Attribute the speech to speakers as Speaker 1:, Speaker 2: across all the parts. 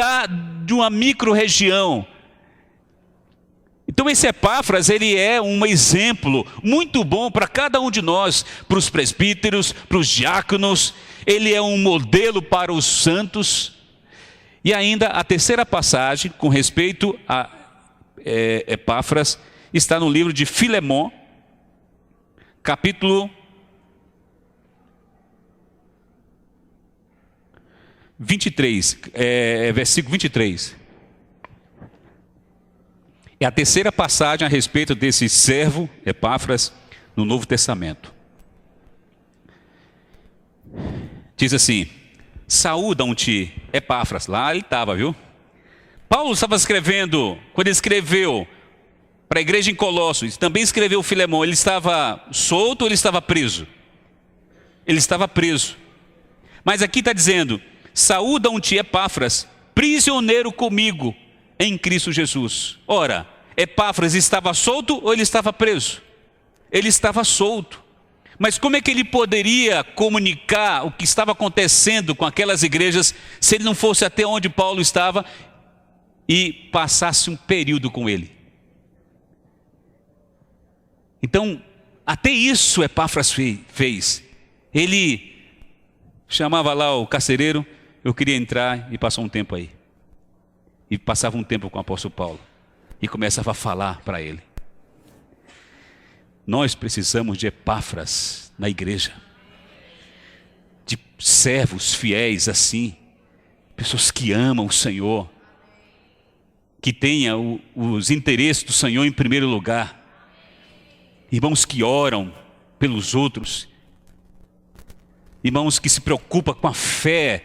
Speaker 1: cuidar de uma micro-região. Então esse Epáfras, ele é um exemplo muito bom para cada um de nós, para os presbíteros, para os diáconos, ele é um modelo para os santos. E ainda a terceira passagem, com respeito a Epáfras, está no livro de Filemon, capítulo 23, versículo 23. É a terceira passagem a respeito desse servo, Epáfras, no Novo Testamento. Diz assim: saúdam-te, Epáfras. Lá ele estava, viu? Paulo estava escrevendo, quando ele escreveu para a igreja em Colossos, também escreveu Filemon. Ele estava solto ou ele estava preso? Ele estava preso. Mas aqui está dizendo: saúdam-te, Epáfras, prisioneiro comigo em Cristo Jesus. Ora, Epáfras estava solto ou ele estava preso? Ele estava solto. Mas como é que ele poderia comunicar o que estava acontecendo com aquelas igrejas se ele não fosse até onde Paulo estava e passasse um período com ele? Então, até isso Epáfras fez. Ele chamava lá o carcereiro: eu queria entrar e passar um tempo aí. E passava um tempo com o apóstolo Paulo e começava a falar para ele. Nós precisamos de Epáfras na igreja, de servos fiéis assim, pessoas que amam o Senhor, que tenham os interesses do Senhor em primeiro lugar, irmãos que oram pelos outros, irmãos que se preocupam com a fé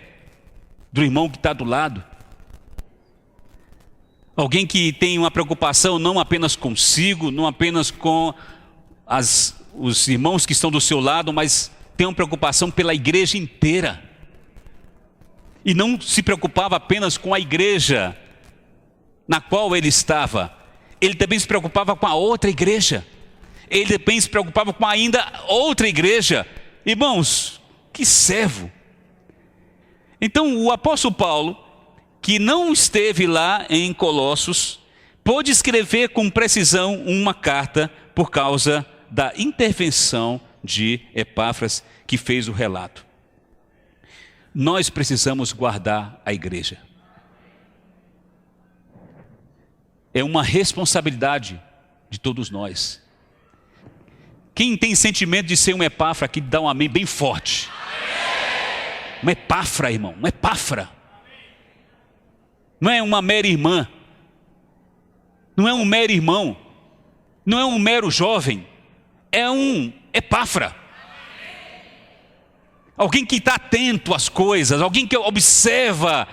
Speaker 1: do irmão que está do lado. Alguém que tem uma preocupação não apenas consigo, não apenas com os irmãos que estão do seu lado, mas tem uma preocupação pela igreja inteira. E não se preocupava apenas com a igreja na qual ele estava. Ele também se preocupava com a outra igreja. Ele também se preocupava com ainda outra igreja. Irmãos, que servo! Então o apóstolo Paulo, que não esteve lá em Colossos, pôde escrever com precisão uma carta por causa da intervenção de Epáfras, que fez o relato. Nós precisamos guardar a igreja. É uma responsabilidade de todos nós. Quem tem sentimento de ser um Epáfra, aqui dá um amém bem forte. Uma Epáfra, irmão, uma Epáfra. Não é uma mera irmã, não é um mero irmão, não é um mero jovem, é um Epáfra. Alguém que está atento às coisas, alguém que observa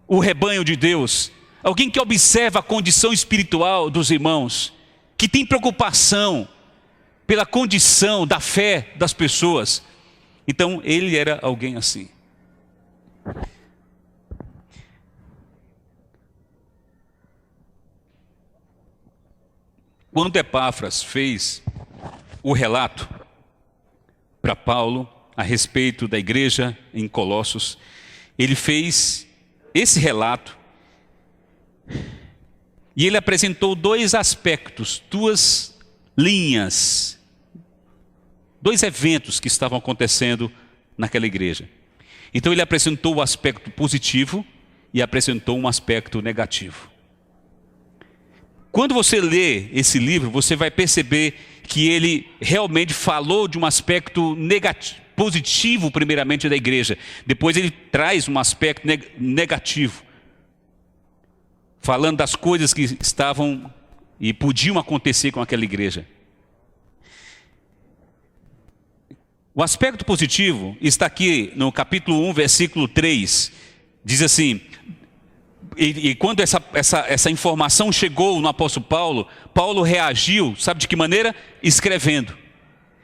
Speaker 1: o rebanho de Deus, alguém que observa a condição espiritual dos irmãos, que tem preocupação pela condição da fé das pessoas. Então ele era alguém assim. Quando Epáfras fez o relato para Paulo a respeito da igreja em Colossos, ele fez esse relato e ele apresentou dois aspectos, duas linhas, dois eventos que estavam acontecendo naquela igreja. Então ele apresentou o aspecto positivo e apresentou um aspecto negativo. Quando você lê esse livro, você vai perceber que ele realmente falou de um aspecto negativo, positivo primeiramente da igreja. Depois ele traz um aspecto negativo, falando das coisas que estavam e podiam acontecer com aquela igreja. O aspecto positivo está aqui no capítulo 1, versículo 3. Diz assim: e quando essa informação chegou no apóstolo Paulo, Paulo reagiu, sabe de que maneira? Escrevendo.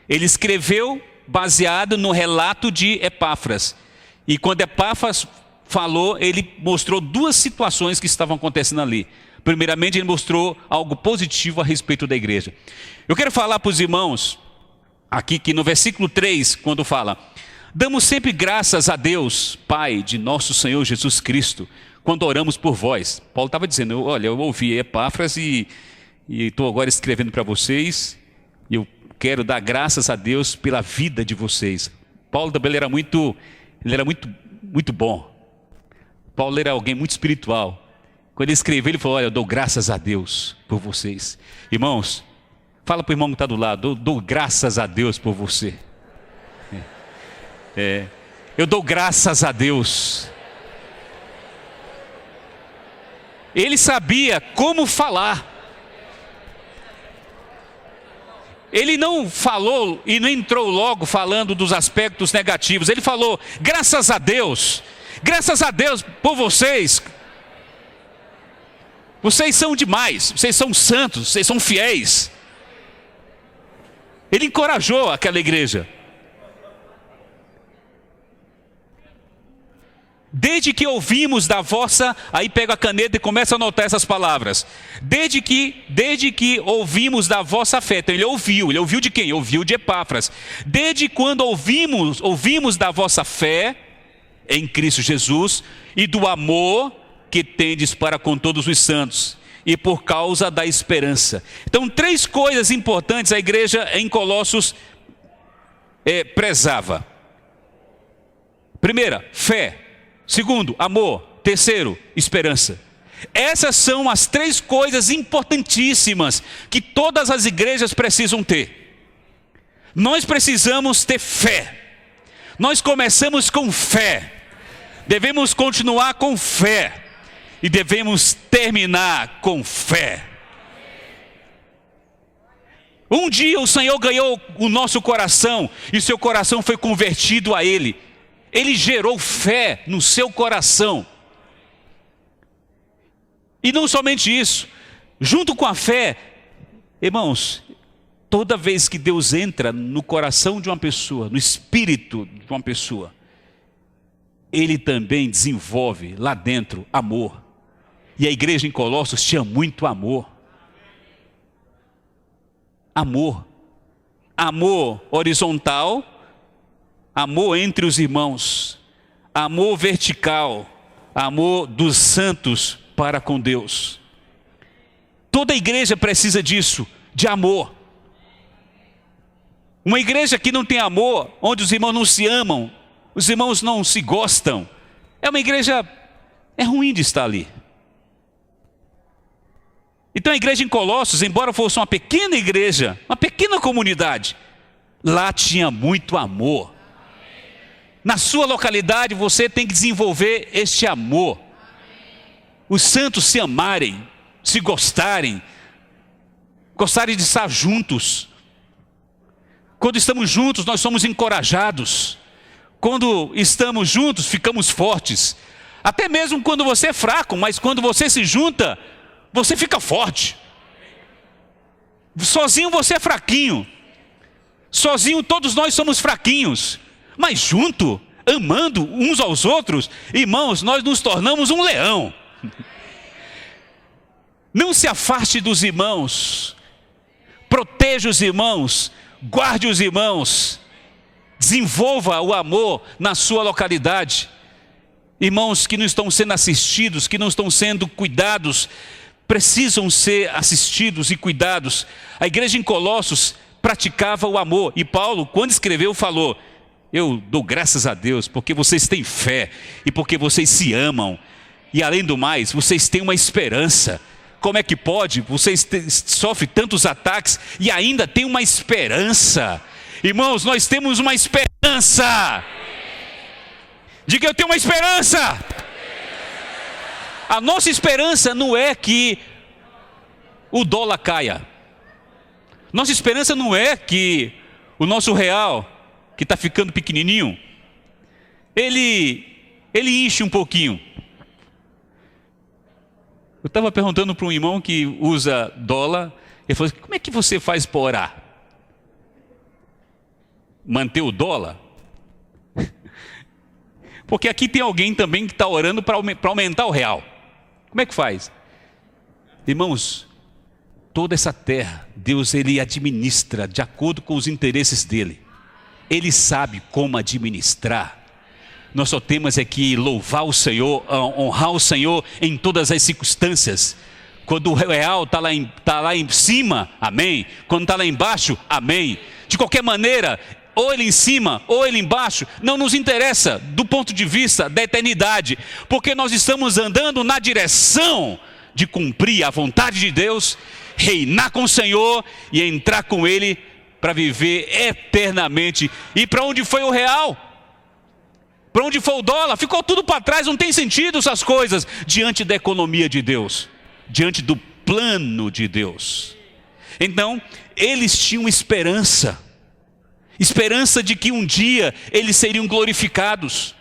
Speaker 1: Ele escreveu baseado no relato de Epáfras. E quando Epáfras falou, ele mostrou duas situações que estavam acontecendo ali. Primeiramente, ele mostrou algo positivo a respeito da igreja. Eu quero falar para os irmãos, aqui que no versículo 3, quando fala: damos sempre graças a Deus, Pai de nosso Senhor Jesus Cristo, quando oramos por vós. Paulo estava dizendo, olha, eu ouvi Epáfras e estou agora escrevendo para vocês, e eu quero dar graças a Deus pela vida de vocês. Paulo também era muito bom. Paulo era alguém muito espiritual. Quando ele escreveu, ele falou, olha, eu dou graças a Deus por vocês. Irmãos, fala para o irmão que está do lado, eu dou graças a Deus por você. Eu dou graças a Deus. Ele sabia como falar. Ele não falou e não entrou logo falando dos aspectos negativos. Ele falou, graças a Deus por vocês. Vocês são demais, vocês são santos, vocês são fiéis. Ele encorajou aquela igreja. Desde que ouvimos da vossa, aí pega a caneta e começa a anotar essas palavras. Desde que ouvimos da vossa fé. Então ele ouviu de quem? Ouviu de Epáfras. Desde quando ouvimos da vossa fé em Cristo Jesus e do amor que tendes para com todos os santos e por causa da esperança. Então 3 coisas importantes a igreja em Colossos prezava. Primeira, fé. Segundo, amor. Terceiro, esperança. Essas são as 3 coisas importantíssimas que todas as igrejas precisam ter. Nós precisamos ter fé. Nós começamos com fé. Devemos continuar com fé. E devemos terminar com fé. Um dia o Senhor ganhou o nosso coração e seu coração foi convertido a Ele. Ele gerou fé no seu coração. E não somente isso, junto com a fé, irmãos, toda vez que Deus entra no coração de uma pessoa, no espírito de uma pessoa, Ele também desenvolve lá dentro amor. E a igreja em Colossos tinha muito amor. Amor. Amor horizontal, amor entre os irmãos, amor vertical, amor dos santos para com Deus. Toda igreja precisa disso, de amor. Uma igreja que não tem amor, onde os irmãos não se amam, os irmãos não se gostam, é uma igreja, é ruim de estar ali. Então a igreja em Colossos, embora fosse uma pequena igreja, uma pequena comunidade, lá tinha muito amor. Na sua localidade você tem que desenvolver este amor. Os santos se amarem, se gostarem de estar juntos. Quando estamos juntos, nós somos encorajados. Quando estamos juntos, ficamos fortes. Até mesmo quando você é fraco, mas quando você se junta, você fica forte. Sozinho você é fraquinho. Sozinho todos nós somos fraquinhos. Mas junto, amando uns aos outros, irmãos, nós nos tornamos um leão. Não se afaste dos irmãos. Proteja os irmãos. Guarde os irmãos. Desenvolva o amor na sua localidade. Irmãos que não estão sendo assistidos, que não estão sendo cuidados, precisam ser assistidos e cuidados. A igreja em Colossos praticava o amor. E Paulo, quando escreveu, falou: eu dou graças a Deus porque vocês têm fé e porque vocês se amam. E além do mais, vocês têm uma esperança. Como é que pode? Vocês sofrem tantos ataques e ainda tem uma esperança. Irmãos, nós temos uma esperança. Diga, eu tenho uma esperança. A nossa esperança não é que o dólar caia. Nossa esperança não é que o nosso real, que está ficando pequenininho, ele enche um pouquinho. Eu estava perguntando para um irmão que usa dólar, ele falou assim: como é que você faz para orar? Manter o dólar? Porque aqui tem alguém também que está orando para aumentar o real. Como é que faz? Irmãos, toda essa terra, Deus ele administra de acordo com os interesses dele. Ele sabe como administrar. Nós só temos é que louvar o Senhor, honrar o Senhor em todas as circunstâncias. Quando o real está lá em cima, amém. Quando está lá embaixo, amém. De qualquer maneira, ou ele em cima, ou ele embaixo, não nos interessa do ponto de vista da eternidade, porque nós estamos andando na direção de cumprir a vontade de Deus, reinar com o Senhor e entrar com Ele para viver eternamente. E para onde foi o real? Para onde foi o dólar? Ficou tudo para trás, não tem sentido essas coisas diante da economia de Deus, diante do plano de Deus. Então, eles tinham esperança de que um dia eles seriam glorificados,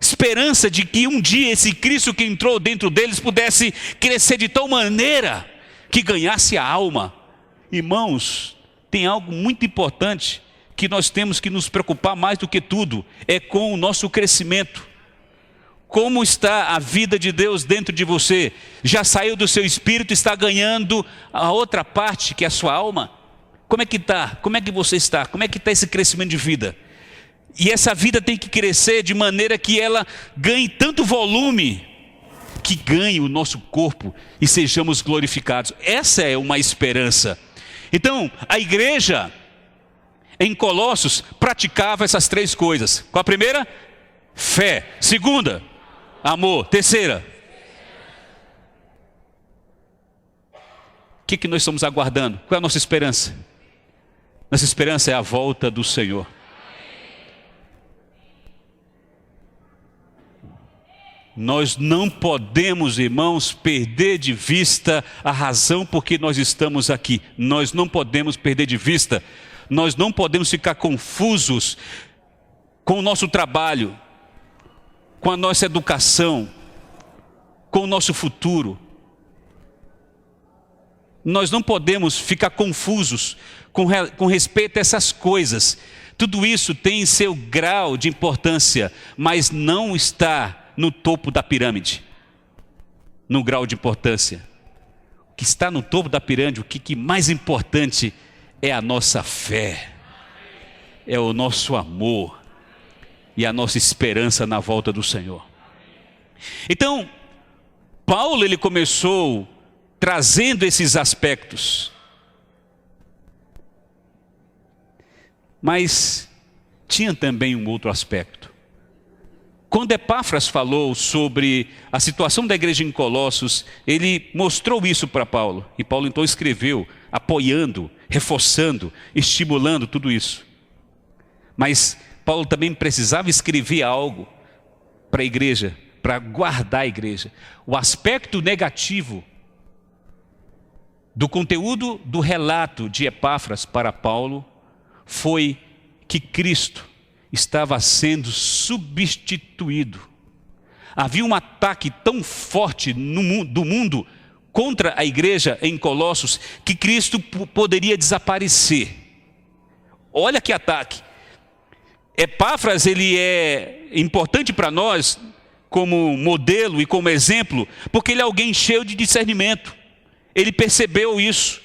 Speaker 1: esperança de que um dia esse Cristo que entrou dentro deles pudesse crescer de tal maneira que ganhasse a alma. Irmãos, tem algo muito importante que nós temos que nos preocupar mais do que tudo, é com o nosso crescimento. Como está a vida de Deus dentro de você? Já saiu do seu espírito, está ganhando a outra parte que é a sua alma? Como é que está? Como é que você está? Como é que está esse crescimento de vida? E essa vida tem que crescer de maneira que ela ganhe tanto volume, que ganhe o nosso corpo e sejamos glorificados. Essa é uma esperança. Então, a igreja em Colossos praticava essas três coisas. Qual a primeira? Fé. Segunda, amor. Terceira, o que nós estamos aguardando? Qual é a nossa esperança? Nossa esperança é a volta do Senhor. Nós não podemos, irmãos, perder de vista a razão por que nós estamos aqui. Nós não podemos perder de vista. Nós não podemos ficar confusos com o nosso trabalho, com a nossa educação, com o nosso futuro. Nós não podemos ficar confusos com respeito a essas coisas. Tudo isso tem seu grau de importância, mas não está no topo da pirâmide, no grau de importância. O que está no topo da pirâmide, o que mais importante é a nossa fé, é o nosso amor e a nossa esperança na volta do Senhor. Então, Paulo ele começou trazendo esses aspectos, mas tinha também um outro aspecto. Quando Epáfras falou sobre a situação da igreja em Colossos, ele mostrou isso para Paulo. E Paulo então escreveu, apoiando, reforçando, estimulando tudo isso. Mas Paulo também precisava escrever algo para a igreja, para guardar a igreja. O aspecto negativo do conteúdo do relato de Epáfras para Paulo foi que Cristo estava sendo substituído. Havia um ataque tão forte do mundo contra a igreja em Colossos que Cristo poderia desaparecer. Olha que ataque. Epáfras ele é importante para nós como modelo e como exemplo, porque ele é alguém cheio de discernimento. Ele percebeu isso.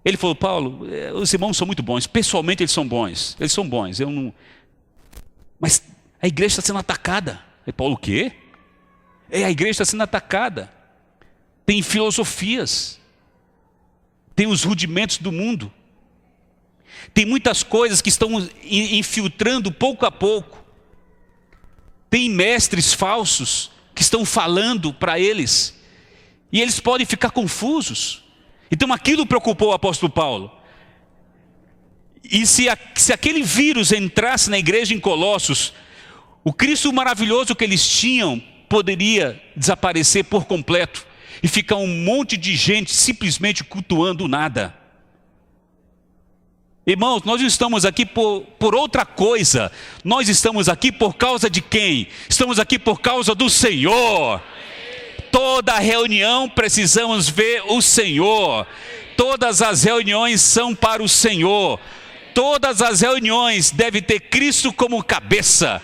Speaker 1: Ele falou: Paulo, os irmãos são muito bons, pessoalmente eles são bons, eu não... Mas a igreja está sendo atacada. E Paulo, o quê? A igreja está sendo atacada. Tem filosofias, tem os rudimentos do mundo, tem muitas coisas que estão infiltrando pouco a pouco. Tem mestres falsos que estão falando para eles, e eles podem ficar confusos. Então aquilo preocupou o apóstolo Paulo. E se aquele vírus entrasse na igreja em Colossos, o Cristo maravilhoso que eles tinham poderia desaparecer por completo e ficar um monte de gente simplesmente cultuando nada. Irmãos, nós não estamos aqui por outra coisa. Nós estamos aqui por causa de quem? Estamos aqui por causa do Senhor. Toda reunião precisamos ver o Senhor. Todas as reuniões são para o Senhor. Todas as reuniões devem ter Cristo como cabeça,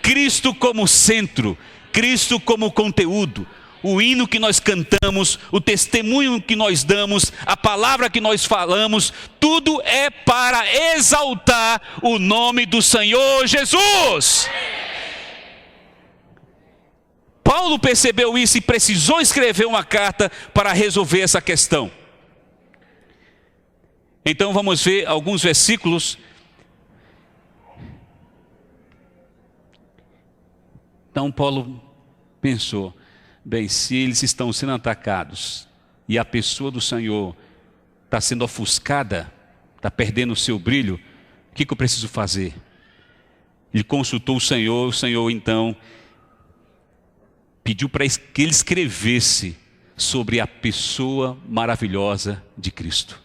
Speaker 1: Cristo como centro, Cristo como conteúdo. O hino que nós cantamos, o testemunho que nós damos, a palavra que nós falamos, tudo é para exaltar o nome do Senhor Jesus. Paulo percebeu isso e precisou escrever uma carta para resolver essa questão. Então vamos ver alguns versículos. Então Paulo pensou, bem, se eles estão sendo atacados e a pessoa do Senhor está sendo ofuscada, está perdendo o seu brilho, o que eu preciso fazer? Ele consultou o Senhor então pediu para que ele escrevesse sobre a pessoa maravilhosa de Cristo.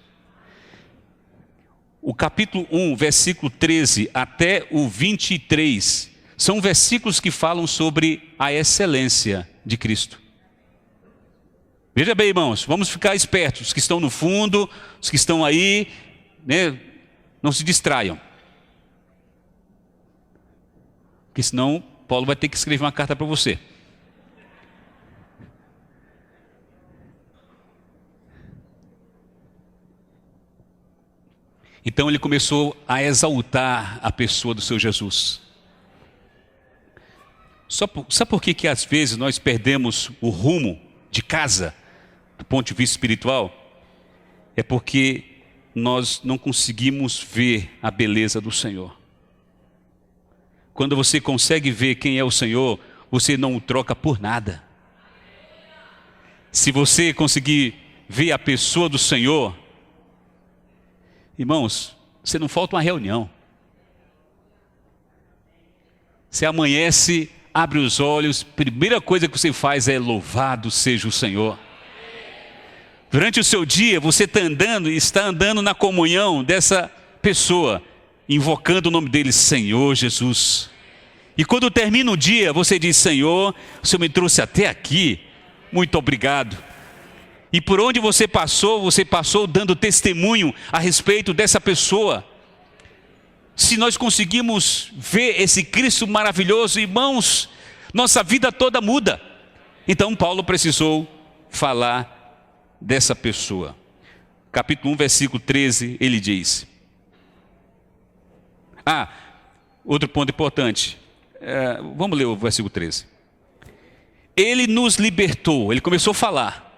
Speaker 1: O capítulo 1, versículo 13 até o 23, são versículos que falam sobre a excelência de Cristo. Veja bem, irmãos, vamos ficar espertos, os que estão no fundo, os que estão aí, né, não se distraiam. Porque senão Paulo vai ter que escrever uma carta para você. Então ele começou a exaltar a pessoa do seu Jesus. Sabe por que às vezes nós perdemos o rumo de casa, do ponto de vista espiritual? É porque nós não conseguimos ver a beleza do Senhor. Quando você consegue ver quem é o Senhor, você não o troca por nada. Se você conseguir ver a pessoa do Senhor, irmãos, você não falta uma reunião. Você amanhece, abre os olhos, primeira coisa que você faz é louvado seja o Senhor. Durante o seu dia, você está andando na comunhão dessa pessoa, invocando o nome dele, Senhor Jesus. E quando termina o dia, você diz, Senhor, o Senhor me trouxe até aqui, muito obrigado. E por onde você passou dando testemunho a respeito dessa pessoa. Se nós conseguimos ver esse Cristo maravilhoso, irmãos, nossa vida toda muda. Então Paulo precisou falar dessa pessoa. Capítulo 1, versículo 13, ele diz. Outro ponto importante. Vamos ler o versículo 13. Ele nos libertou, ele começou a falar.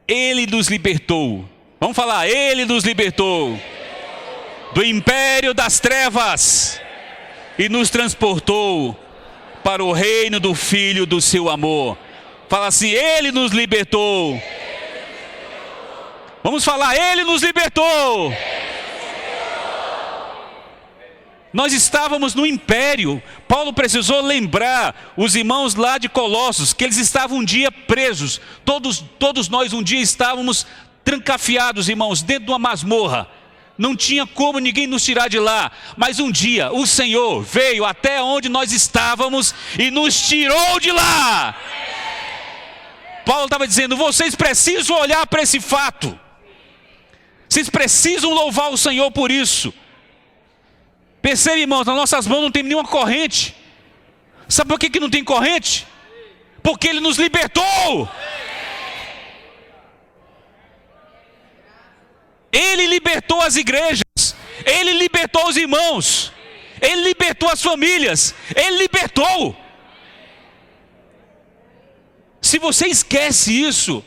Speaker 1: Ele nos libertou. Vamos falar, ele nos libertou do império das trevas e nos transportou para o reino do Filho do seu amor. Fala assim, ele nos libertou. Vamos falar, ele nos libertou. Nós estávamos no império. Paulo precisou lembrar os irmãos lá de Colossos que eles estavam um dia presos. Todos nós um dia estávamos trancafiados, irmãos, dentro de uma masmorra. Não tinha como ninguém nos tirar de lá. Mas um dia o Senhor veio até onde nós estávamos e nos tirou de lá. Paulo estava dizendo, vocês precisam olhar para esse fato. Vocês precisam louvar o Senhor por isso. Percebe, irmãos, nas nossas mãos não tem nenhuma corrente. Sabe por que não tem corrente? Porque Ele nos libertou. Ele libertou as igrejas. Ele libertou os irmãos. Ele libertou as famílias. Ele libertou. Se você esquece isso,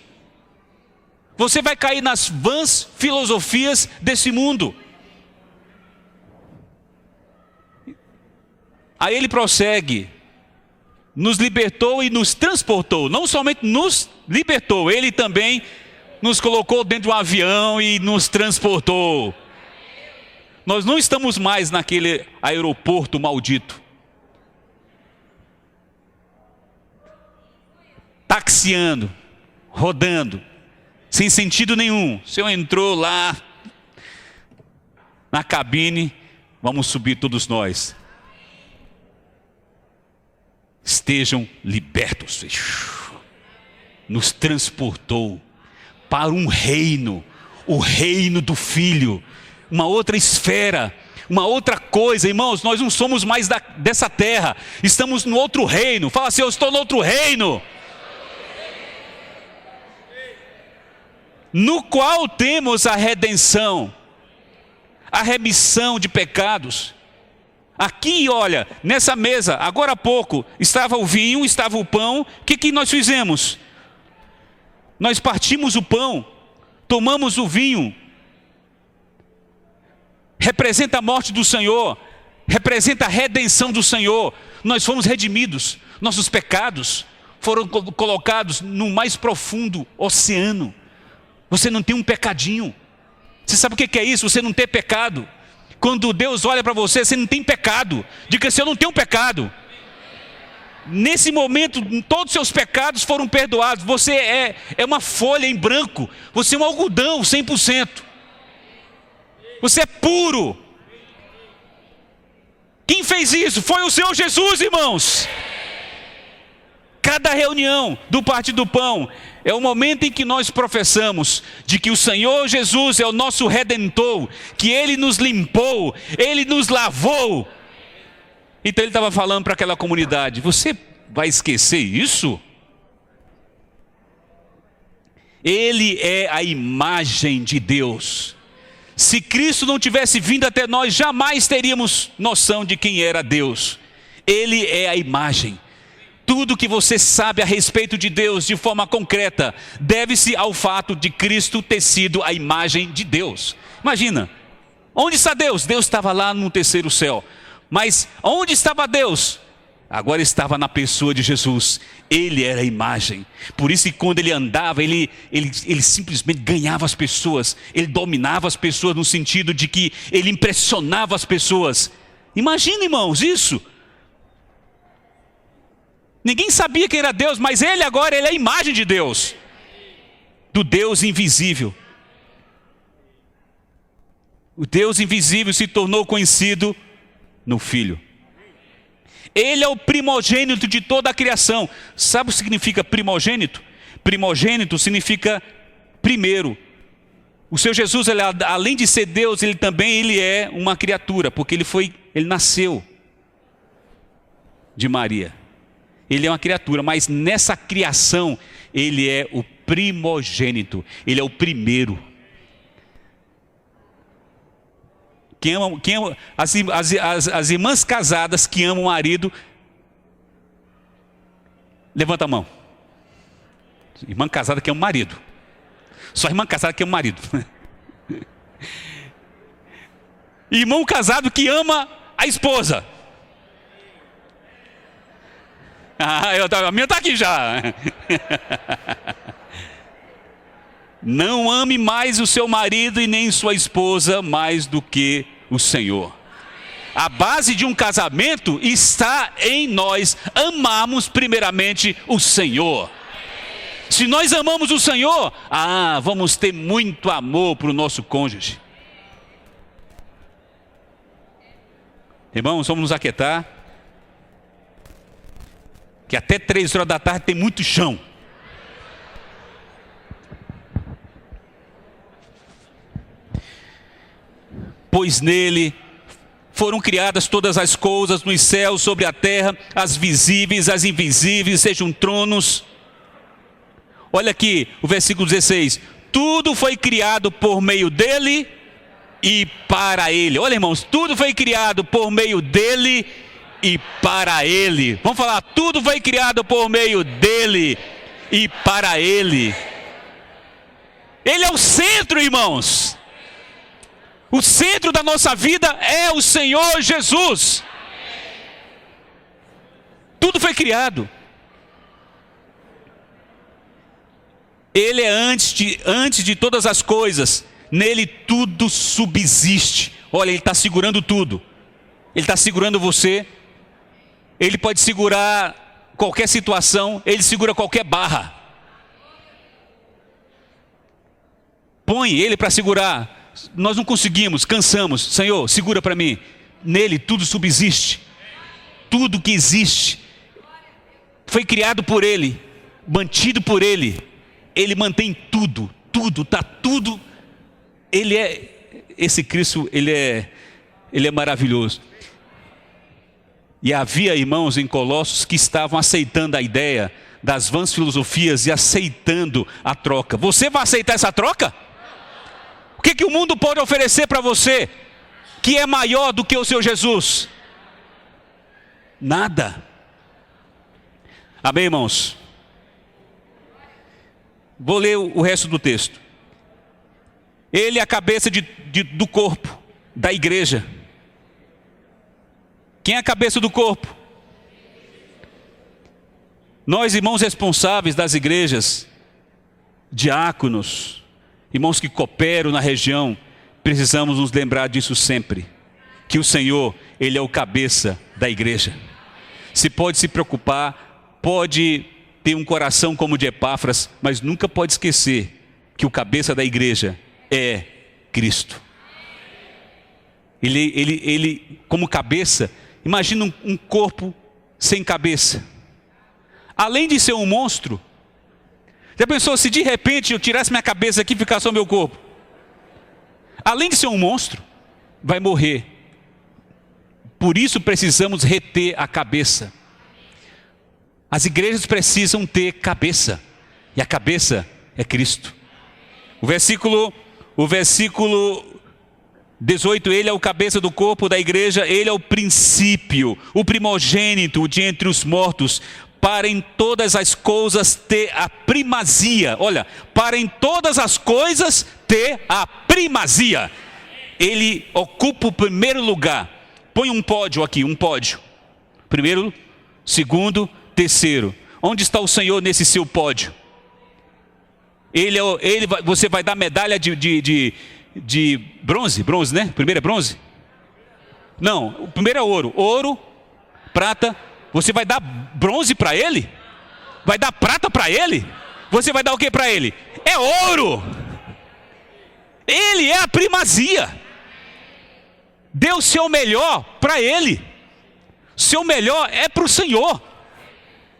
Speaker 1: você vai cair nas vãs filosofias desse mundo. Aí ele prossegue, nos libertou e nos transportou, não somente nos libertou, ele também nos colocou dentro de um avião e nos transportou. Nós não estamos mais naquele aeroporto maldito, taxiando, rodando, sem sentido nenhum. O Senhor entrou lá na cabine, vamos subir todos nós. Estejam libertos. Nos transportou para um reino, o reino do Filho, uma outra esfera, uma outra coisa. Irmãos, nós não somos mais dessa terra, estamos no outro reino. Fala assim, eu estou no outro reino, no qual temos a redenção, a remissão de pecados, Aqui, olha, nessa mesa, agora há pouco, estava o vinho, estava o pão. O que nós fizemos? Nós partimos o pão, tomamos o vinho. Representa a morte do Senhor, representa a redenção do Senhor. Nós fomos redimidos, nossos pecados foram colocados no mais profundo oceano. Você não tem um pecadinho. Você sabe o que é isso? Você não ter pecado. Quando Deus olha para você, você não tem pecado. Diga assim: eu não tenho pecado. Nesse momento, todos os seus pecados foram perdoados. Você é uma folha em branco. Você é um algodão 100%. Você é puro. Quem fez isso? Foi o Senhor Jesus, irmãos. Cada reunião do Partir do Pão é o momento em que nós professamos de que o Senhor Jesus é o nosso Redentor, que Ele nos limpou, Ele nos lavou. Então Ele estava falando para aquela comunidade: você vai esquecer isso? Ele é a imagem de Deus. Se Cristo não tivesse vindo até nós, jamais teríamos noção de quem era Deus. Ele é a imagem. Tudo que você sabe a respeito de Deus de forma concreta deve-se ao fato de Cristo ter sido a imagem de Deus. Imagina, onde está Deus? Deus estava lá no terceiro céu. Mas onde estava Deus? Agora estava na pessoa de Jesus. Ele era a imagem. Por isso que quando ele andava, ele simplesmente ganhava as pessoas. Ele dominava as pessoas no sentido de que ele impressionava as pessoas. Imagina, irmãos, isso. Ninguém sabia quem era Deus, mas ele agora é a imagem de Deus. Do Deus invisível. O Deus invisível se tornou conhecido no Filho. Ele é o primogênito de toda a criação. Sabe o que significa primogênito? Primogênito significa primeiro. O Senhor Jesus, além de ser Deus, ele é uma criatura, porque ele nasceu de Maria. Ele é uma criatura, mas nessa criação, ele é o primogênito. Ele é o primeiro. As irmãs casadas que amam o marido, levanta a mão. Irmã casada que ama o marido. Só irmã casada que ama o marido. Irmão casado que ama a esposa. A minha está aqui já. Não ame mais o seu marido e nem sua esposa mais do que o Senhor. A base de um casamento está em nós amarmos primeiramente o Senhor. Se nós amamos o Senhor, vamos ter muito amor para o nosso cônjuge. Irmãos, vamos nos aquietar, que até 3 horas da tarde tem muito chão. Pois nele foram criadas todas as coisas nos céus, sobre a terra, as visíveis, as invisíveis, sejam tronos. Olha aqui o versículo 16. Tudo foi criado por meio dele e para ele. Olha, irmãos, tudo foi criado por meio dele e para ele. Vamos falar, tudo foi criado por meio dele e para ele. Ele é o centro, irmãos. O centro da nossa vida é o Senhor Jesus. Tudo foi criado. Ele é antes de todas as coisas. Nele tudo subsiste. Olha, ele está segurando tudo. Ele está segurando você. Ele pode segurar qualquer situação. Ele segura qualquer barra. Põe ele para segurar. Nós não conseguimos, cansamos. Senhor, segura para mim. Nele tudo subsiste. Tudo que existe foi criado por ele, mantido por ele. Ele mantém tudo, está tudo. Esse Cristo, ele é maravilhoso. E havia irmãos em Colossos que estavam aceitando a ideia das vãs filosofias e aceitando a troca. Você vai aceitar essa troca? O que o mundo pode oferecer para você que é maior do que o seu Jesus? Nada. Amém, irmãos? Vou ler o resto do texto. Ele é a cabeça do corpo, da igreja. Quem é a cabeça do corpo? Nós, irmãos responsáveis das igrejas, diáconos, irmãos que cooperam na região, precisamos nos lembrar disso sempre. Que o Senhor, Ele é o cabeça da igreja. Se pode se preocupar, pode ter um coração como o de Epáfras, mas nunca pode esquecer que o cabeça da igreja é Cristo. Ele como cabeça, imagina um corpo sem cabeça. Além de ser um monstro, já pensou se de repente eu tirasse minha cabeça aqui e ficasse só meu corpo? Além de ser um monstro, vai morrer. Por isso precisamos reter a cabeça. As igrejas precisam ter cabeça, e a cabeça é Cristo. O versículo 18, ele é o cabeça do corpo da igreja, ele é o princípio, o primogênito de entre os mortos, para em todas as coisas ter a primazia. Olha, para em todas as coisas ter a primazia. Ele ocupa o primeiro lugar. Põe um pódio aqui, um pódio. Primeiro, segundo, terceiro. Onde está o Senhor nesse seu pódio? Você vai dar medalha de bronze, né? Primeiro é bronze? Não, o primeiro é ouro. Ouro, prata. Você vai dar bronze para ele? Vai dar prata para ele? Você vai dar o que para ele? É ouro. Ele é a primazia. Dê o seu melhor para ele. Seu melhor é para o Senhor.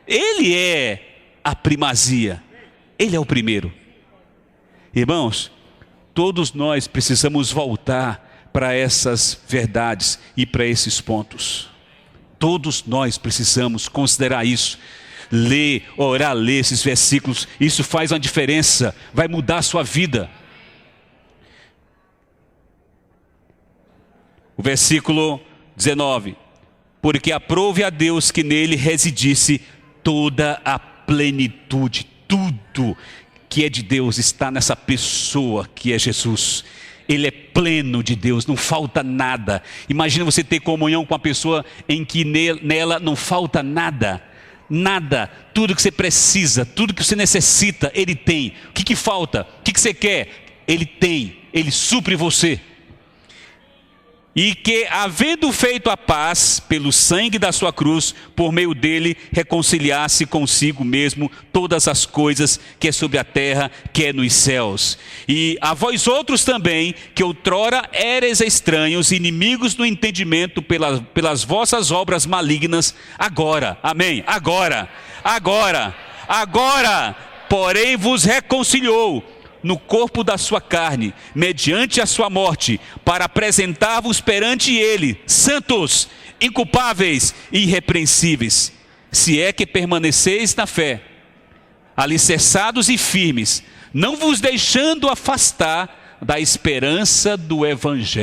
Speaker 1: Ele é a primazia. Ele é o primeiro. Irmãos, todos nós precisamos voltar para essas verdades e para esses pontos. Todos nós precisamos considerar isso. Ler, orar, ler esses versículos. Isso faz uma diferença. Vai mudar a sua vida. O versículo 19. Porque aprove a Deus que nele residisse toda a plenitude. Tudo que é de Deus está nessa pessoa que é Jesus. Ele é pleno de Deus, não falta nada. Imagina você ter comunhão com uma pessoa em que nela não falta nada. Nada, tudo que você precisa, tudo que você necessita, Ele tem. O que falta? O que você quer? Ele tem, Ele supre você. E que, havendo feito a paz pelo sangue da sua cruz, por meio dele reconciliasse consigo mesmo todas as coisas que é sobre a terra, que é nos céus. E a vós outros também, que outrora éreis estranhos, inimigos do entendimento pelas vossas obras malignas, agora, amém, agora, porém vos reconciliou no corpo da sua carne, mediante a sua morte, para apresentar-vos perante ele, santos, inculpáveis e irrepreensíveis, se é que permaneceis na fé, alicerçados e firmes, não vos deixando afastar da esperança do evangelho.